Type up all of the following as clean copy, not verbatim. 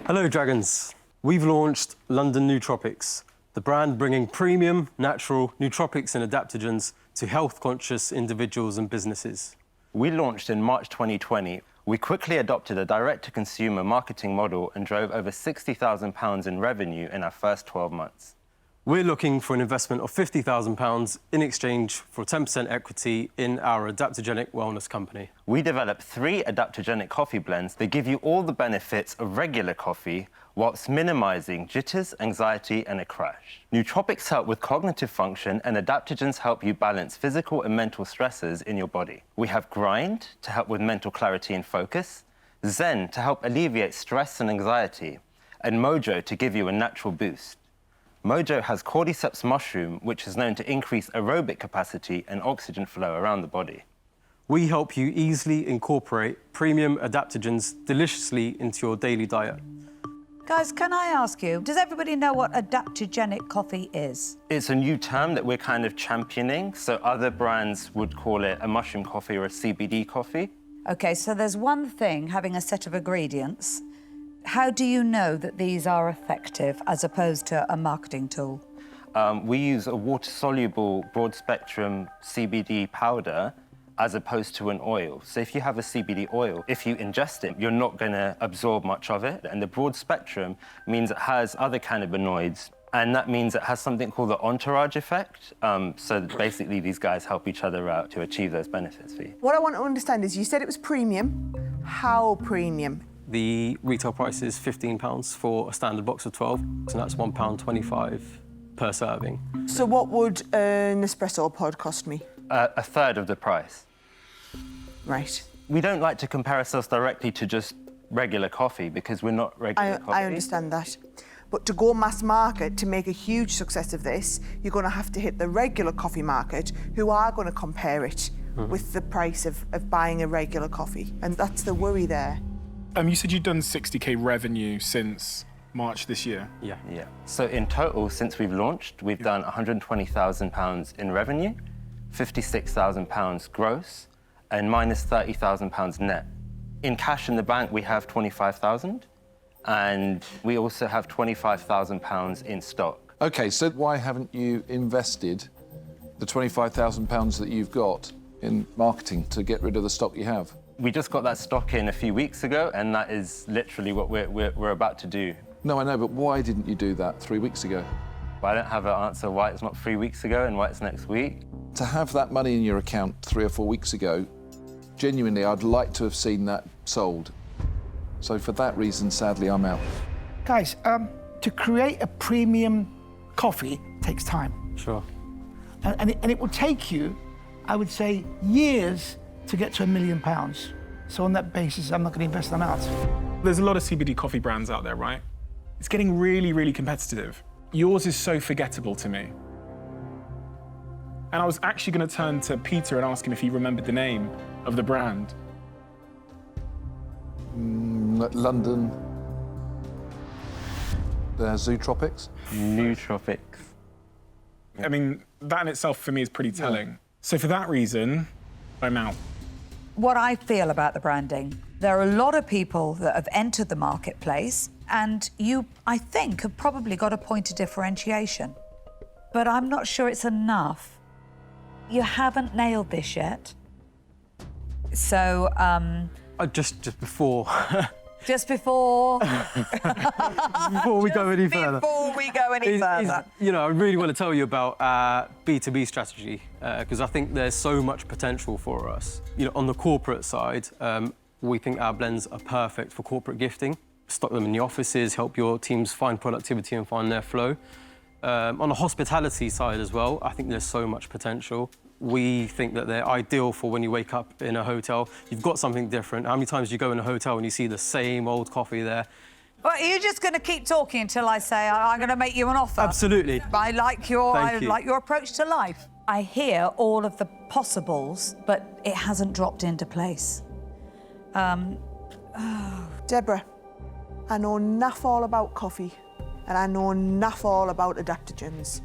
Hello, Dragons. We've launched London Nootropics, the brand bringing premium, natural nootropics and adaptogens to health-conscious individuals and businesses. We launched in March 2020. We quickly adopted a direct-to-consumer marketing model and drove over £60,000 in revenue in our first 12 months. We're looking for an investment of £50,000 in exchange for 10% equity in our Adaptogenic wellness company. We developed 3 adaptogenic coffee blends that give you all the benefits of regular coffee whilst minimising jitters, anxiety and a crash. Nootropics help with cognitive function and adaptogens help you balance physical and mental stresses in your body. We have Grind to help with mental clarity and focus, Zen to help alleviate stress and anxiety, and Mojo to give you a natural boost. Mojo has cordyceps mushroom, which is known to increase aerobic capacity and oxygen flow around the body. We help you easily incorporate premium adaptogens deliciously into your daily diet. Guys, can I ask you, does everybody know what adaptogenic coffee is? It's a new term that we're kind of championing, so other brands would call it a mushroom coffee or a CBD coffee. OK, so there's one thing, having a set of ingredients. How do you know that these are effective as opposed to a marketing tool? We use a water-soluble, broad-spectrum CBD powder as opposed to an oil. So if you have a CBD oil, if you ingest it, you're not going to absorb much of it. And the broad spectrum means it has other cannabinoids, and that means it has something called the entourage effect. So basically, these guys help each other out to achieve those benefits for you. What I want to understand is, you said it was premium. How premium? The retail price is £15 for a standard box of 12, and that's £1.25 per serving. So what would an espresso pod cost me? A third of the price. Right. We don't like to compare ourselves directly to just regular coffee because we're not regular coffee. I understand that. But to go mass market, to make a huge success of this, you're going to have to hit the regular coffee market, who are going to compare it with the price of buying a regular coffee. And that's the worry there. You said you'd done 60k revenue since March this year. Yeah. So in total, since we've launched, we've done £120,000 in revenue, £56,000 gross, and minus £30,000 net. In cash in the bank, we have £25,000, and we also have £25,000 in stock. OK, so why haven't you invested the £25,000 that you've got in marketing to get rid of the stock you have? We just got that stock in a few weeks ago, and that is literally what we're about to do. No, I know, but why didn't you do that 3 weeks ago? But I don't have an answer why it's not 3 weeks ago and why it's next week. To have that money in your account 3 or 4 weeks ago, genuinely, I'd like to have seen that sold. So for that reason, sadly, I'm out. Guys, to create a premium coffee takes time. Sure. And it will take you, I would say, years to get to £1 million. So on that basis, I'm not going to invest them out. There's a lot of CBD coffee brands out there, right? It's getting really, really competitive. Yours is so forgettable to me. And I was actually going to turn to Peter and ask him if he remembered the name of the brand. London. Zootropics? Nootropics. I mean, that in itself for me is pretty telling. Yeah. So for that reason, I'm out. What I feel about the branding, there are a lot of people that have entered the marketplace, and you, I think, have probably got a point of differentiation. But I'm not sure it's enough. You haven't nailed this yet. So, Just before... Just before... Before we go any further. Before we go any further. You know, I really want to tell you about our B2B strategy, because I think there's so much potential for us. You know, on the corporate side, we think our blends are perfect for corporate gifting. Stock them in the offices, help your teams find productivity and find their flow. On the hospitality side as well, I think there's so much potential. We think that they're ideal for when you wake up in a hotel. You've got something different. How many times do you go in a hotel and you see the same old coffee there? Well, are you just going to keep talking until I say I'm going to make you an offer? Absolutely. I like your Thank you. approach to life. I hear all of the possibles, but it hasn't dropped into place. Deborah, I know naff all about coffee, and I know naff all about adaptogens.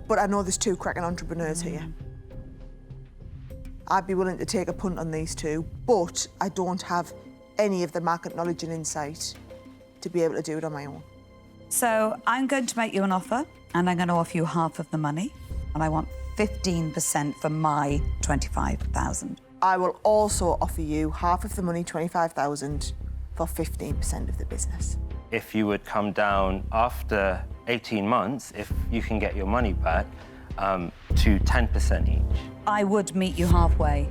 But I know there's 2 cracking entrepreneurs here. I'd be willing to take a punt on these 2, but I don't have any of the market knowledge and insight. to be able to do it on my own. So I'm going to make you an offer, and I'm going to offer you half of the money, and I want 15% for my 25,000. I will also offer you half of the money, 25,000, for 15% of the business. If you would come down after 18 months, if you can get your money back, to 10% each. I would meet you halfway.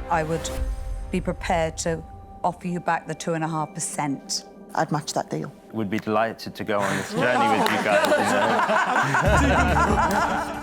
I would be prepared to offer you back the 2.5%. I'd match that deal. Would be delighted to go on this journey with you guys. You know?